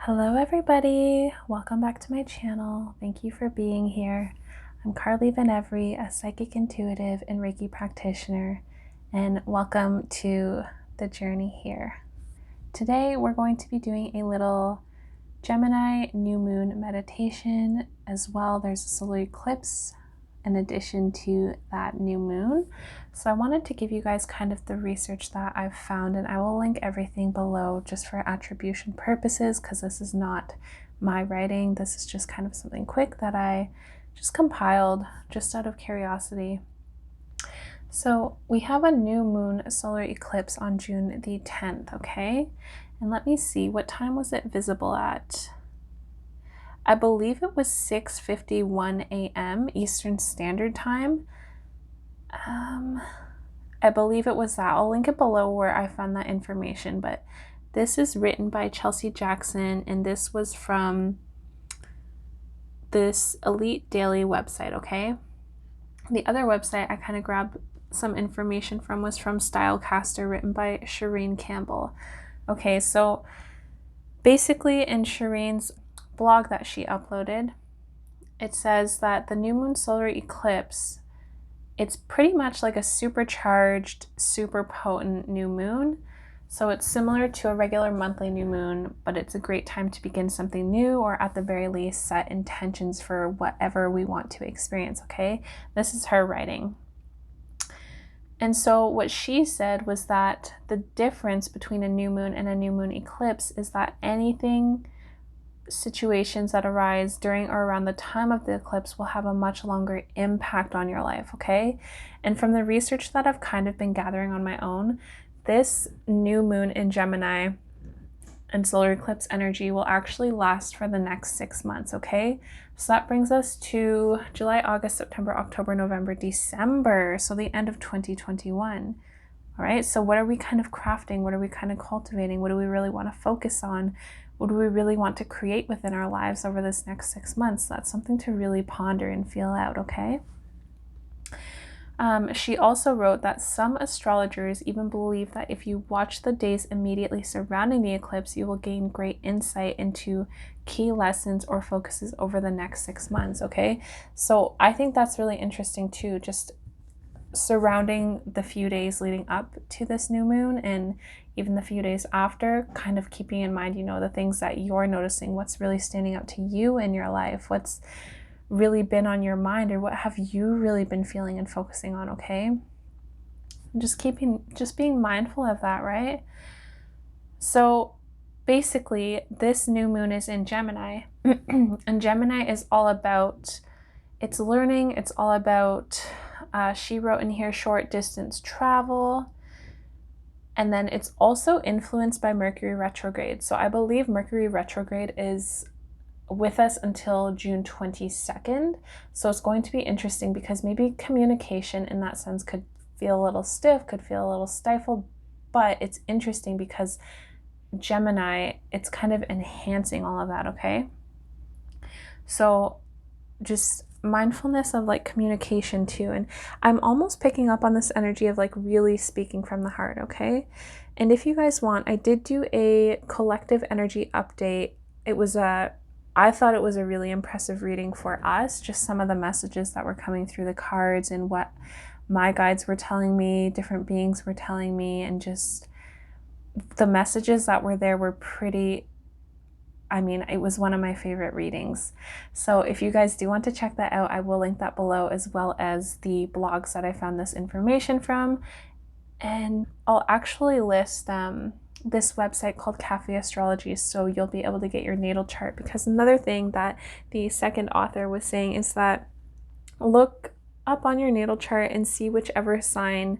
Hello everybody, welcome back to my channel. Thank you for being here. I'm Carly Venevri, a psychic intuitive and Reiki practitioner, and welcome to the journey here. Today we're going to be doing a little Gemini New Moon meditation as well. There's a solar eclipse in addition to that new moon. So I wanted to give you guys kind of the research that I've found, and I will link everything below just for attribution purposes because this is not my writing. This is just kind of something quick that I just compiled just out of curiosity. So we have a new moon solar eclipse on June the 10th, okay? And let me see, what time was it visible at? I believe it was 6:51 a.m. Eastern Standard Time. I believe it was that. I'll link it below where I found that information, but this is written by Chelsea Jackson, and this was from this Elite Daily website, okay? The other website I kind of grabbed some information from was from Stylecaster, written by Shireen Campbell. Okay, so basically in Shireen's blog that she uploaded, it says that the new moon solar eclipse, it's pretty much like a supercharged, super potent new moon. So it's similar to a regular monthly new moon, but it's a great time to begin something new, or at the very least set intentions for whatever we want to experience, okay? This is her writing. And so what she said was that the difference between a new moon and a new moon eclipse is that situations that arise during or around the time of the eclipse will have a much longer impact on your life, okay? And from the research that I've kind of been gathering on my own, this new moon in Gemini and solar eclipse energy will actually last for the next 6 months, okay? So that brings us to July, August, September, October, November, December, so the end of 2021. All right, so what are we kind of crafting? What are we kind of cultivating? What do we really want to focus on? What do we really want to create within our lives over this next 6 months? That's something to really ponder and feel out, okay? She also wrote that some astrologers even believe that if you watch the days immediately surrounding the eclipse, you will gain great insight into key lessons or focuses over the next 6 months, okay? So I think that's really interesting too, just surrounding the few days leading up to this new moon and even the few days after, kind of keeping in mind, you know, the things that you're noticing, what's really standing out to you in your life, what's really been on your mind, or what have you really been feeling and focusing on, okay? Just being mindful of that, right? So basically this new moon is in Gemini and Gemini is all about it's learning, it's all about she wrote in here short distance travel, and then it's also influenced by Mercury retrograde. So I believe Mercury retrograde is with us until June 22nd. So it's going to be interesting because maybe communication in that sense could feel a little stiff, could feel a little stifled, but it's interesting because Gemini, it's kind of enhancing all of that, okay? So just mindfulness of like communication too, and I'm almost picking up on this energy of like really speaking from the heart, okay? And if you guys want, I did do a collective energy update. I thought it was a really impressive reading for us, just some of the messages that were coming through the cards and what my guides were telling me, different beings were telling me, and just the messages that were there were pretty, I mean, it was one of my favorite readings. So if you guys do want to check that out, I will link that below, as well as the blogs that I found this information from. And I'll actually list this website called Cafe Astrology, so you'll be able to get your natal chart. Because another thing that the second author was saying is that look up on your natal chart and see whichever sign,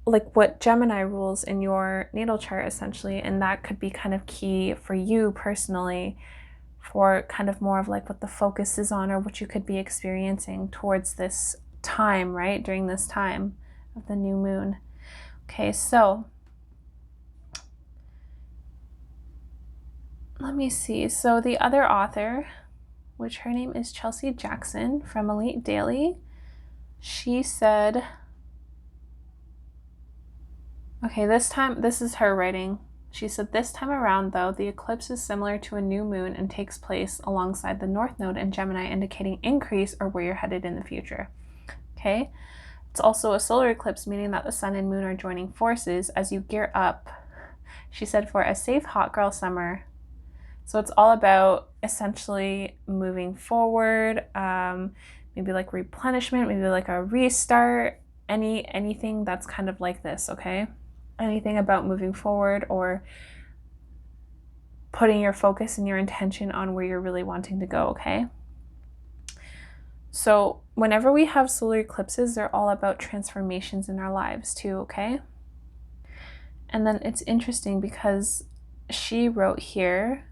like what Gemini rules in your natal chart essentially, and that could be kind of key for you personally for kind of more of like what the focus is on or what you could be experiencing towards this time, right? During this time of the new moon. Okay, so let me see. So the other author, which her name is Chelsea Jackson from Elite Daily, she said, okay, this time, this is her writing. She said, this time around, though, the eclipse is similar to a new moon and takes place alongside the North Node in Gemini, indicating increase or where you're headed in the future. Okay? It's also a solar eclipse, meaning that the sun and moon are joining forces as you gear up, she said, for a safe hot girl summer. So it's all about essentially moving forward, maybe like replenishment, maybe like a restart, anything that's kind of like this, okay? Anything about moving forward or putting your focus and your intention on where you're really wanting to go, okay? So whenever we have solar eclipses, they're all about transformations in our lives too, okay? And then it's interesting because she wrote here,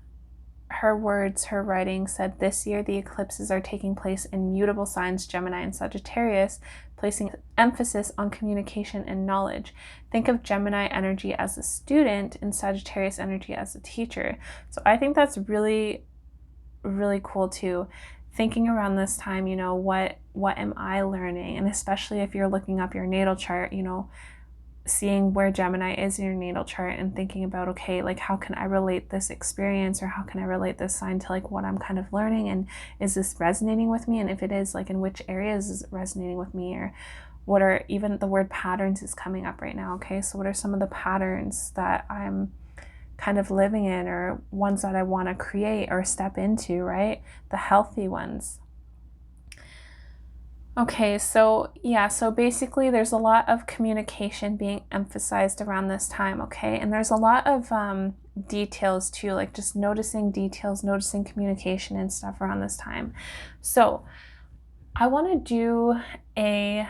her words, her writing said, this year the eclipses are taking place in mutable signs, Gemini and Sagittarius, placing emphasis on communication and knowledge. Think of Gemini energy as a student and Sagittarius energy as a teacher. So I think that's really, really cool too. Thinking around this time, you know, what am I learning? And especially if you're looking up your natal chart, you know, seeing where Gemini is in your natal chart and thinking about, okay, like how can I relate this experience or how can I relate this sign to like what I'm kind of learning, and is this resonating with me? And if it is, like in which areas is it resonating with me, or what are, even the word patterns is coming up right now, okay? So what are some of the patterns that I'm kind of living in, or ones that I want to create or step into, right? The healthy ones. Okay, so yeah, so basically there's a lot of communication being emphasized around this time, okay? And there's a lot of details too, like just noticing details, noticing communication and stuff around this time. So I want to do a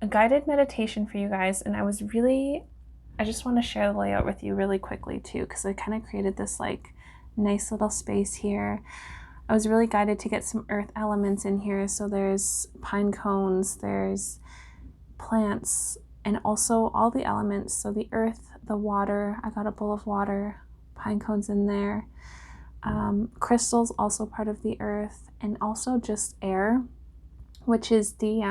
guided meditation for you guys, and I just want to share the layout with you really quickly too, because I kind of created this like nice little space here. I was really guided to get some earth elements in here. So there's pine cones, there's plants, and also all the elements. So the earth, the water, I got a bowl of water, pine cones in there. Crystals, also part of the earth, and also just air, which is the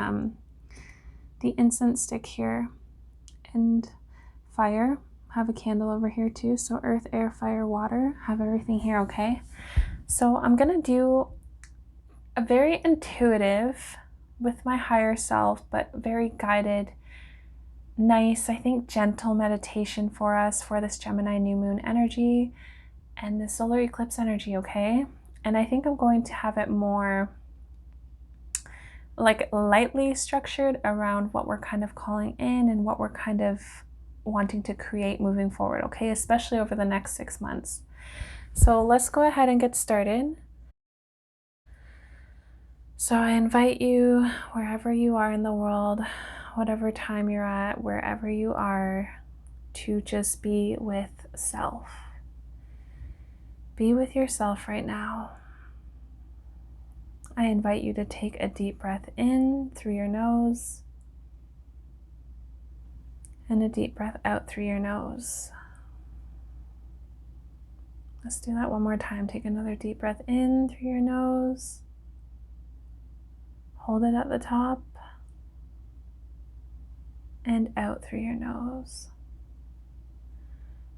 incense stick here, and fire. Have a candle over here too. So earth, air, fire, water, have everything here, okay? So I'm gonna do a very intuitive with my higher self, but very guided, nice, I think gentle meditation for us for this Gemini new moon energy and the solar eclipse energy, okay? And I think I'm going to have it more like lightly structured around what we're kind of calling in and what we're kind of wanting to create moving forward, okay? Especially over the next 6 months. So let's go ahead and get started. So I invite you, wherever you are in the world, whatever time you're at, wherever you are, to just be with self. Be with yourself right now. I invite you to take a deep breath in through your nose and a deep breath out through your nose. Let's do that one more time. Take another deep breath in through your nose. Hold it at the top and out through your nose.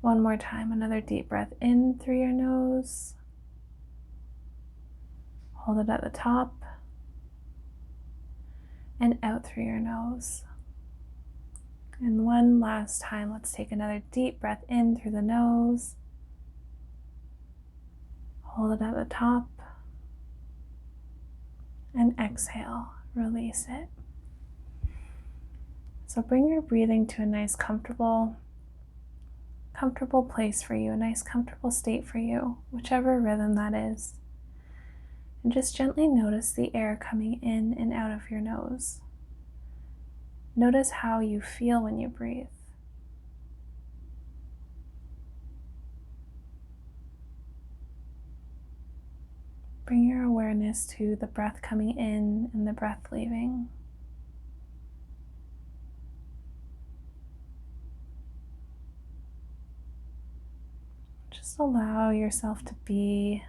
One more time, another deep breath in through your nose. Hold it at the top and out through your nose. And one last time, let's take another deep breath in through the nose. Hold it at the top and exhale, release it. So bring your breathing to a nice comfortable place for you, a nice comfortable state for you, whichever rhythm that is. And just gently notice the air coming in and out of your nose. Notice how you feel when you breathe. Bring your awareness to the breath coming in and the breath leaving. Just allow yourself to be,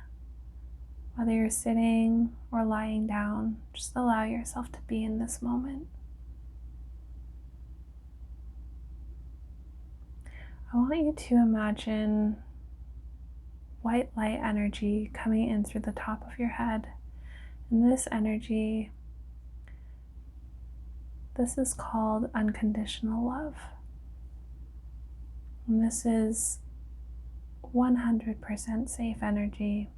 whether you're sitting or lying down, just allow yourself to be in this moment. I want you to imagine white light energy coming in through the top of your head. And this energy, this is called unconditional love. And this is 100% safe energy.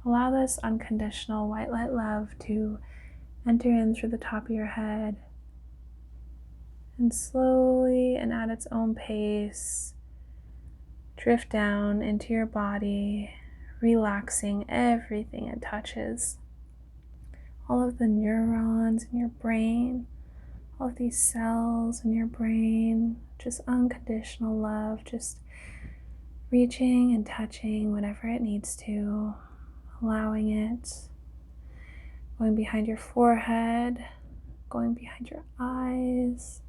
Allow this unconditional white light love to enter in through the top of your head and slowly and at its own pace drift down into your body, relaxing everything it touches. All of the neurons in your brain, all of these cells in your brain, just unconditional love, just reaching and touching whatever it needs to, allowing it, going behind your forehead, going behind your eyes.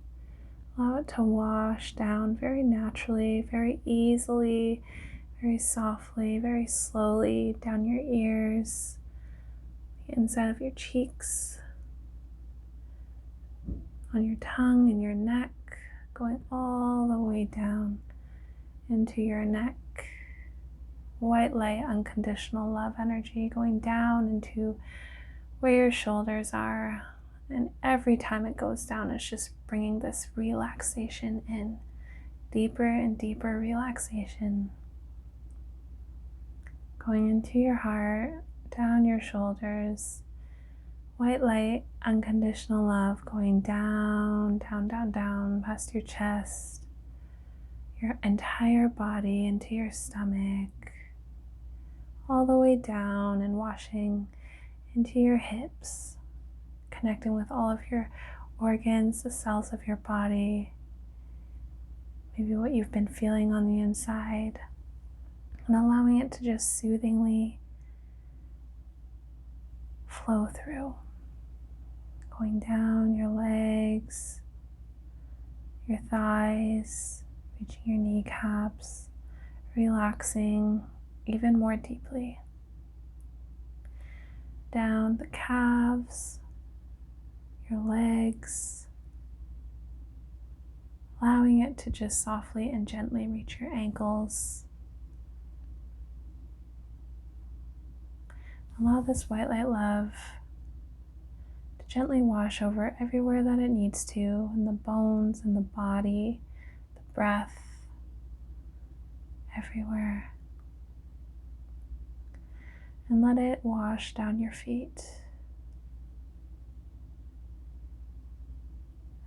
Allow it to wash down very naturally, very easily, very softly, very slowly down your ears, the inside of your cheeks, on your tongue and your neck, going all the way down into your neck. White light, unconditional love energy going down into where your shoulders are. And every time it goes down, it's just bringing this relaxation in, deeper and deeper relaxation. Going into your heart, down your shoulders. White light, unconditional love going down, down, down, down, past your chest, your entire body into your stomach, all the way down and washing into your hips, connecting with all of your organs, the cells of your body, maybe what you've been feeling on the inside, and allowing it to just soothingly flow through, going down your legs, your thighs, reaching your kneecaps, relaxing even more deeply, down the calves, your legs, allowing it to just softly and gently reach your ankles. Allow this white light love to gently wash over everywhere that it needs to, in the bones, in the body, the breath, everywhere. And let it wash down your feet.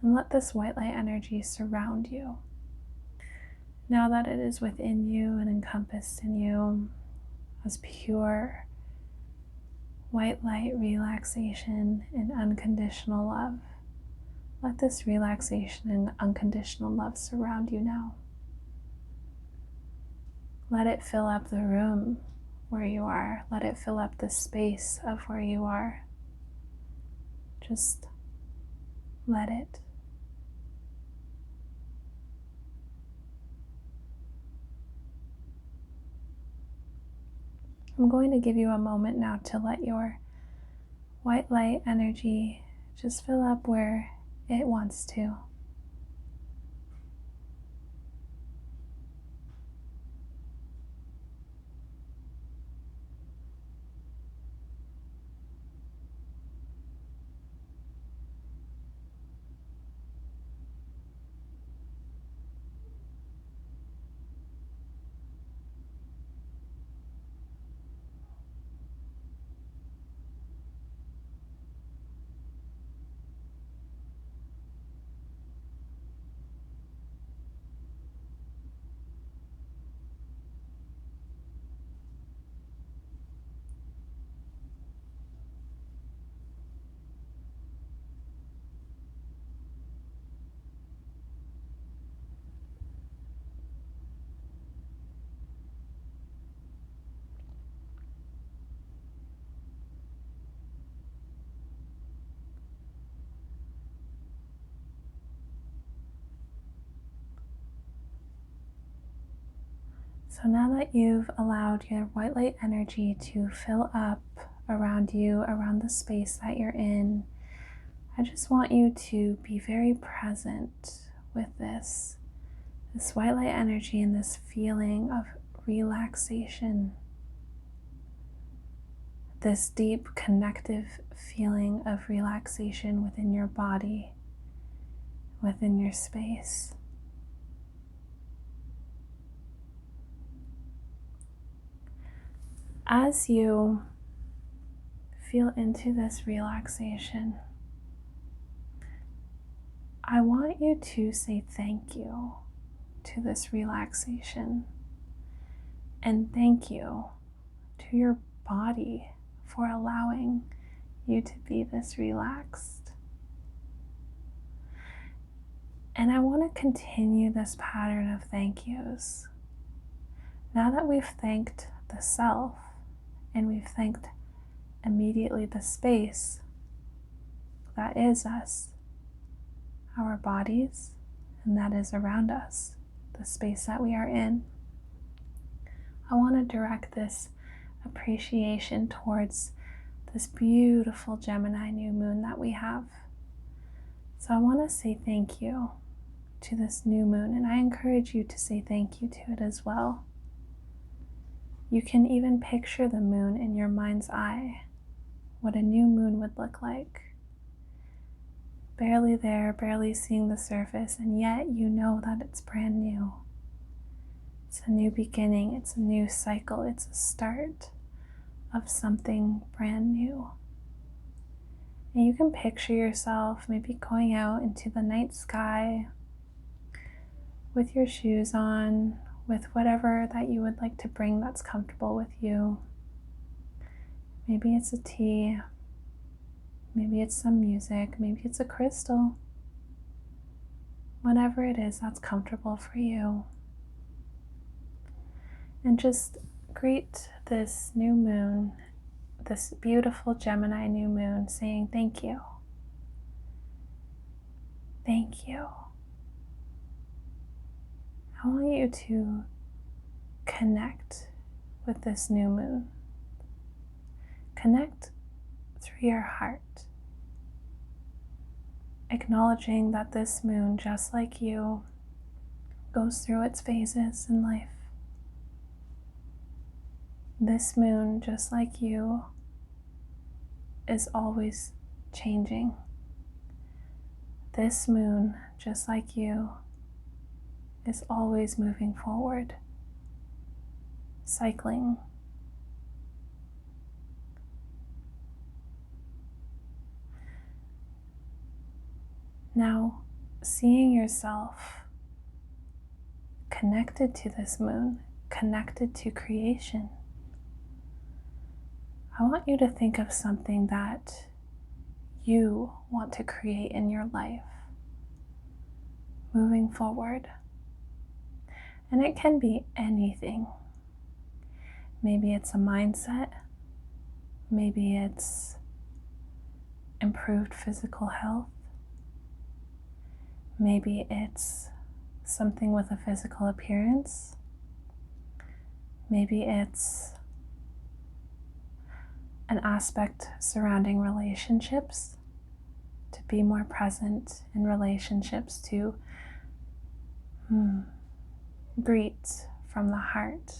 And let this white light energy surround you. Now that it is within you and encompassed in you as pure white light relaxation and unconditional love, let this relaxation and unconditional love surround you now. Let it fill up the room where you are. Let it fill up the space of where you are. Just let it. I'm going to give you a moment now to let your white light energy just fill up where it wants to. So now that you've allowed your white light energy to fill up around you, around the space that you're in, I just want you to be very present with this This white light energy and this feeling of relaxation, this deep connective feeling of relaxation within your body, within your space. As you feel into this relaxation, I want you to say thank you to this relaxation, and thank you to your body for allowing you to be this relaxed. And I want to continue this pattern of thank yous. Now that we've thanked the self and we've thanked immediately the space that is us, our bodies, and that is around us, the space that we are in, I want to direct this appreciation towards this beautiful Gemini new moon that we have. So I want to say thank you to this new moon, and I encourage you to say thank you to it as well. You can even picture the moon in your mind's eye, what a new moon would look like. Barely there, barely seeing the surface, and yet you know that it's brand new. It's a new beginning, it's a new cycle, it's a start of something brand new. And you can picture yourself maybe going out into the night sky with your shoes on, with whatever that you would like to bring that's comfortable with you. Maybe it's a tea, maybe it's some music, maybe it's a crystal. Whatever it is that's comfortable for you. And just greet this new moon, this beautiful Gemini new moon, saying thank you. Thank you. I want you to connect with this new moon. Connect through your heart, acknowledging that this moon, just like you, goes through its phases in life. This moon, just like you, is always changing. This moon, just like you, is always moving forward, cycling. Now, seeing yourself connected to this moon, connected to creation, I want you to think of something that you want to create in your life moving forward. And it can be anything. Maybe it's a mindset. Maybe it's improved physical health. Maybe it's something with a physical appearance. Maybe it's an aspect surrounding relationships, to be more present in relationships, to greet from the heart.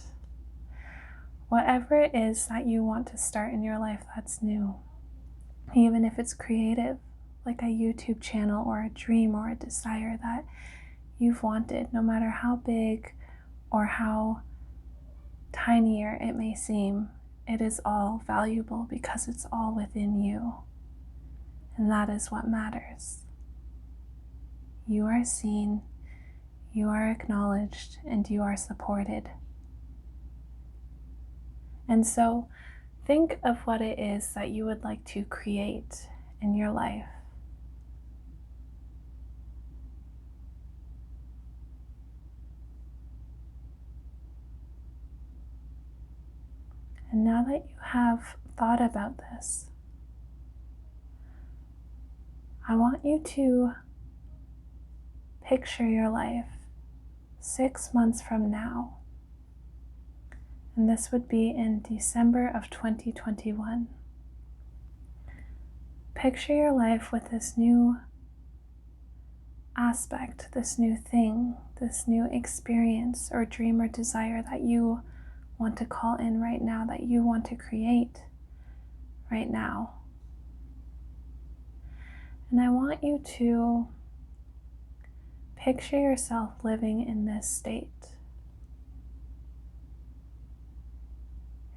Whatever it is that you want to start in your life that's new, even if it's creative, like a YouTube channel or a dream or a desire that you've wanted, no matter how big or how tinier it may seem, it is all valuable because it's all within you. And that is what matters. You are seen, you are acknowledged, and you are supported. And so think of what it is that you would like to create in your life. And now that you have thought about this, I want you to picture your life 6 months from now. And this would be in December of 2021. Picture your life with this new aspect, this new thing, this new experience or dream or desire that you want to call in right now, that you want to create right now. And I want you to picture yourself living in this state.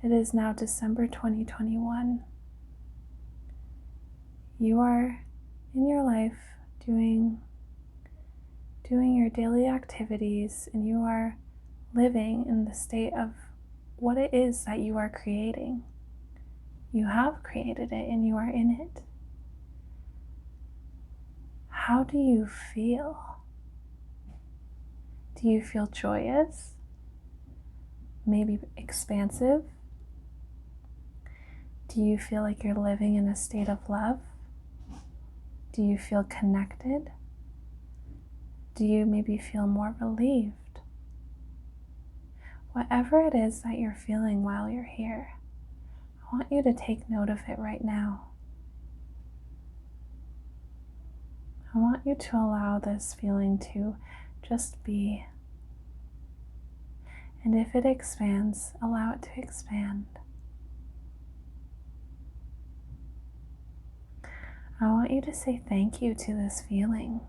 It is now December 2021. You are in your life doing your daily activities, and you are living in the state of what it is that you are creating. You have created it and you are in it. How do you feel? Do you feel joyous? Maybe expansive? Do you feel like you're living in a state of love? Do you feel connected? Do you maybe feel more relieved? Whatever it is that you're feeling while you're here, I want you to take note of it right now. I want you to allow this feeling to just be. And if it expands, allow it to expand. I want you to say thank you to this feeling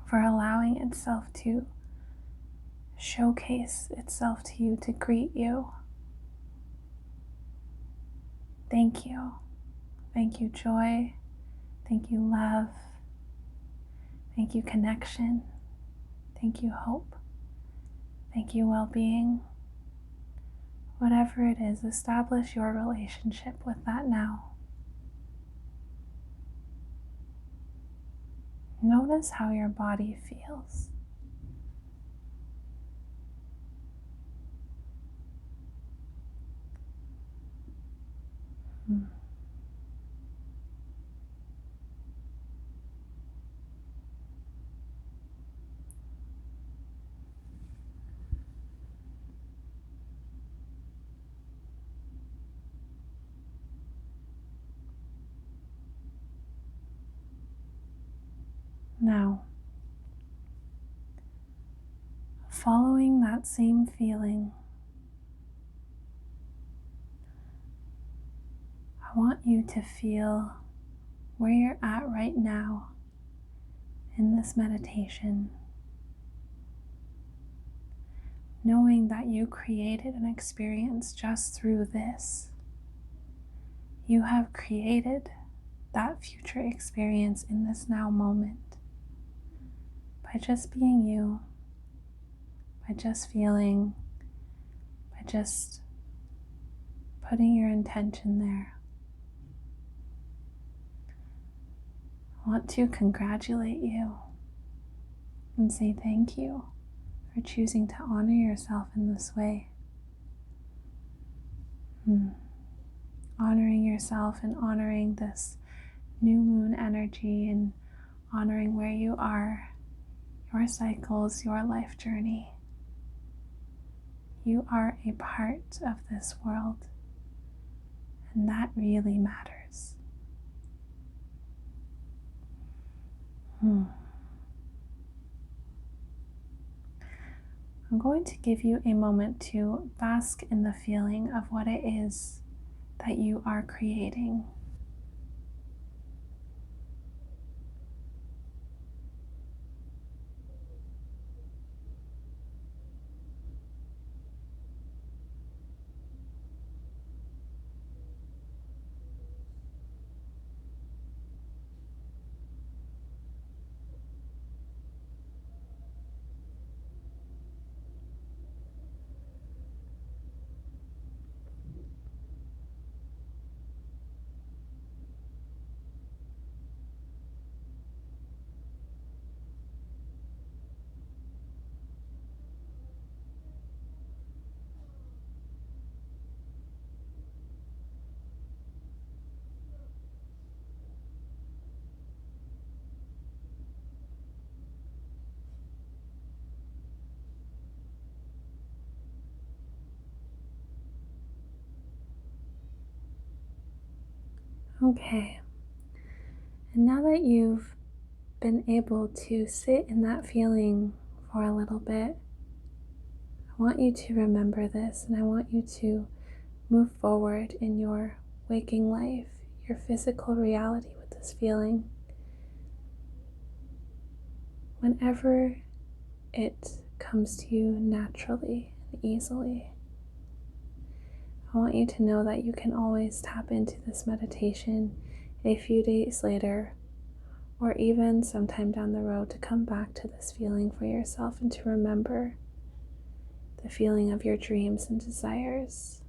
for allowing itself to showcase itself to you, to greet you. Thank you. Thank you, joy. Thank you, love. Thank you, connection. Thank you, hope. Thank you, well-being. Whatever it is, establish your relationship with that now. Notice how your body feels. Now, following that same feeling, I want you to feel where you're at right now in this meditation, knowing that you created an experience just through this. You have created that future experience in this now moment by just being you, by just feeling, by just putting your intention there. I want to congratulate you and say thank you for choosing to honor yourself in this way. Honoring yourself and honoring this new moon energy and honoring where you are, your cycles, your life journey. You are a part of this world, and that really matters. I'm going to give you a moment to bask in the feeling of what it is that you are creating. Okay, and now that you've been able to sit in that feeling for a little bit, I want you to remember this, and I want you to move forward in your waking life, your physical reality with this feeling. Whenever it comes to you naturally and easily, I want you to know that you can always tap into this meditation a few days later, or even sometime down the road, to come back to this feeling for yourself and to remember the feeling of your dreams and desires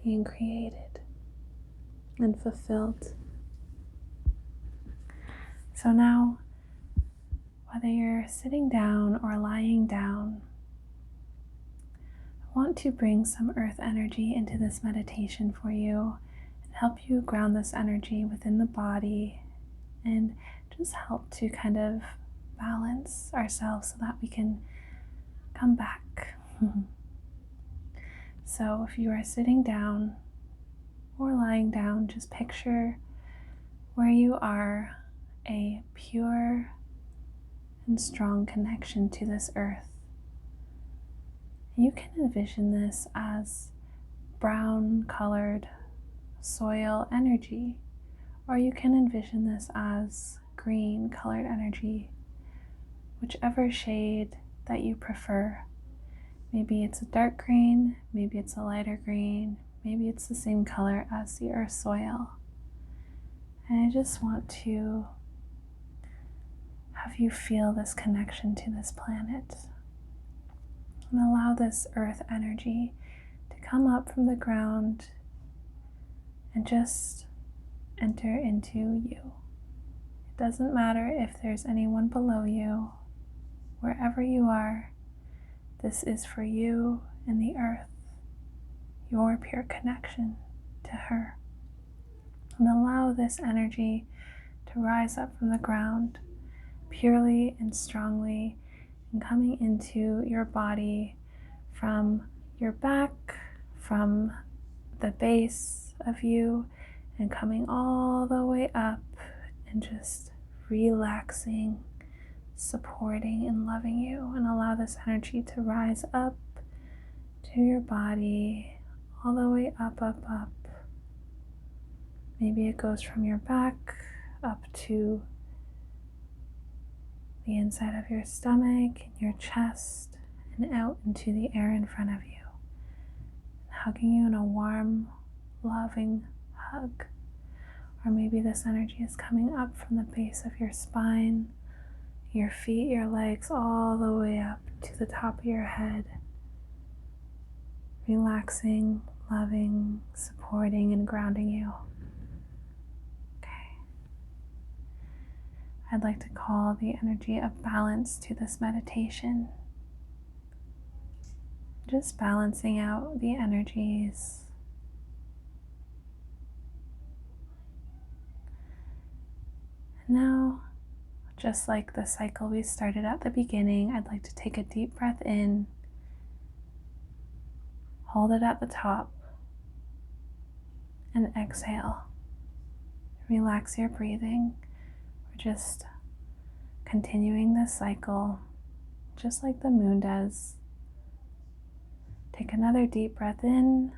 being created and fulfilled. So now, whether you're sitting down or lying down, I want to bring some earth energy into this meditation for you and help you ground this energy within the body and just help to kind of balance ourselves so that we can come back. So if you are sitting down or lying down, just picture where you are a pure and strong connection to this earth. You can envision this as brown colored soil energy, or you can envision this as green colored energy, whichever shade that you prefer. Maybe it's a dark green, maybe it's a lighter green, maybe it's the same color as the earth soil. And I just want to have you feel this connection to this planet and allow this earth energy to come up from the ground and just enter into you. It doesn't matter if there's anyone below you. Wherever you are, this is for you and the earth, your pure connection to her. And allow this energy to rise up from the ground purely and strongly, and coming into your body from your back, from the base of you, and coming all the way up and just relaxing, supporting and loving you. And allow this energy to rise up to your body, all the way up, up, up. Maybe it goes from your back up to the inside of your stomach and your chest and out into the air in front of you, hugging you in a warm, loving hug. Or maybe this energy is coming up from the base of your spine, your feet, your legs, all the way up to the top of your head, relaxing, loving, supporting, and grounding you. I'd like to call the energy of balance to this meditation. Just balancing out the energies. And now, just like the cycle we started at the beginning, I'd like to take a deep breath in, hold it at the top, and exhale. Relax your breathing. We're just continuing this cycle, just like the moon does. Take another deep breath in,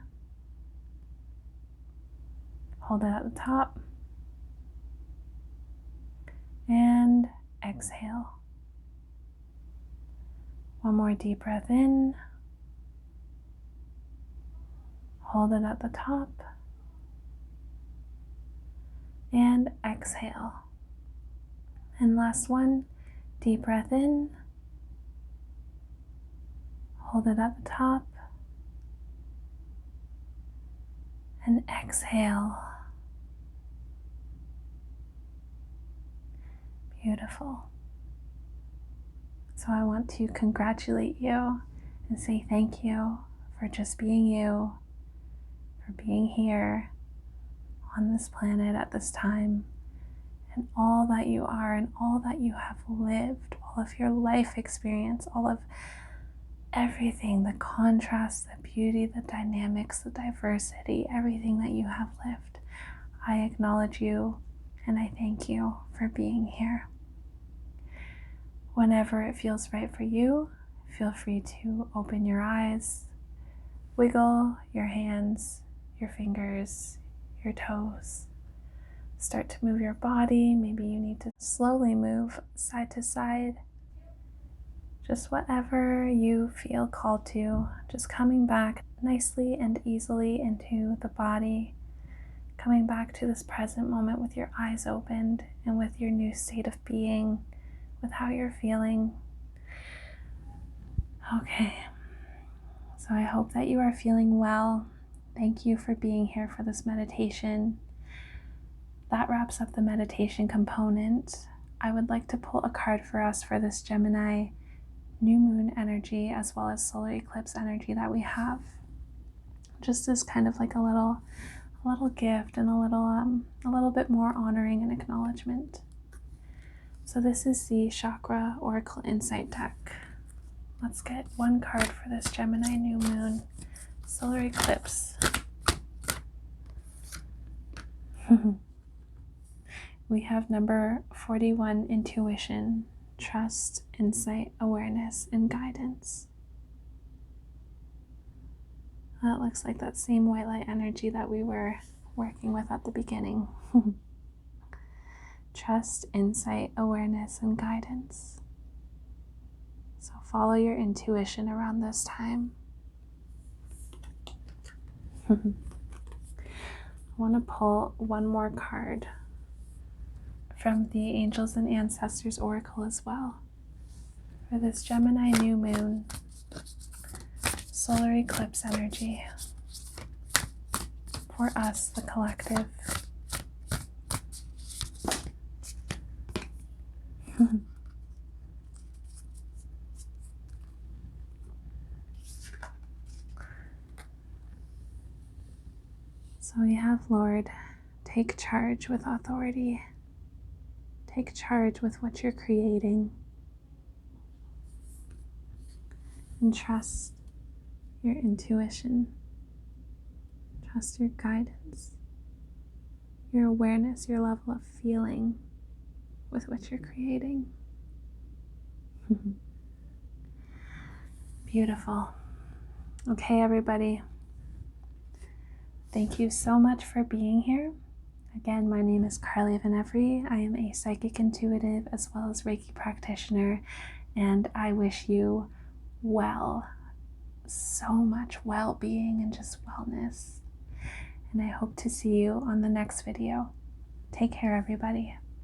hold it at the top, and exhale. One more deep breath in, hold it at the top, and exhale. And last one, deep breath in, hold it at the top, and exhale. Beautiful. So I want to congratulate you and say thank you for just being you, for being here on this planet at this time, and all that you are and all that you have lived, all of your life experience, all of everything, the contrast, the beauty, the dynamics, the diversity, everything that you have lived. I acknowledge you and I thank you for being here. Whenever it feels right for you, feel free to open your eyes, wiggle your hands, your fingers, your toes. Start to move your body. Maybe you need to slowly move side to side. Just whatever you feel called to, just coming back nicely and easily into the body, coming back to this present moment with your eyes opened and with your new state of being, with how you're feeling. Okay, so I hope that you are feeling well. Thank you for being here for this meditation. That wraps up the meditation component. I would like to pull a card for us for this Gemini New Moon energy as well as solar eclipse energy that we have. Just as kind of like a little gift and a little bit more honoring and acknowledgement. So this is the Chakra Oracle Insight deck. Let's get one card for this Gemini New Moon solar eclipse. We have number 41, Intuition, Trust, Insight, Awareness, and Guidance. That looks like that same white light energy that we were working with at the beginning. Trust, Insight, Awareness, and Guidance. So follow your intuition around this time. I want to pull one more card from the Angels and Ancestors Oracle as well for this Gemini New Moon solar eclipse energy for us, the collective. So we have, Lord, take charge with authority. Take charge with what you're creating. And trust your intuition. Trust your guidance, your awareness, your level of feeling with what you're creating. Beautiful. Okay, everybody. Thank you so much for being here. Again, my name is Carly Venevri. I am a psychic intuitive as well as Reiki practitioner, and I wish you well, so much well-being and just wellness. And I hope to see you on the next video. Take care, everybody.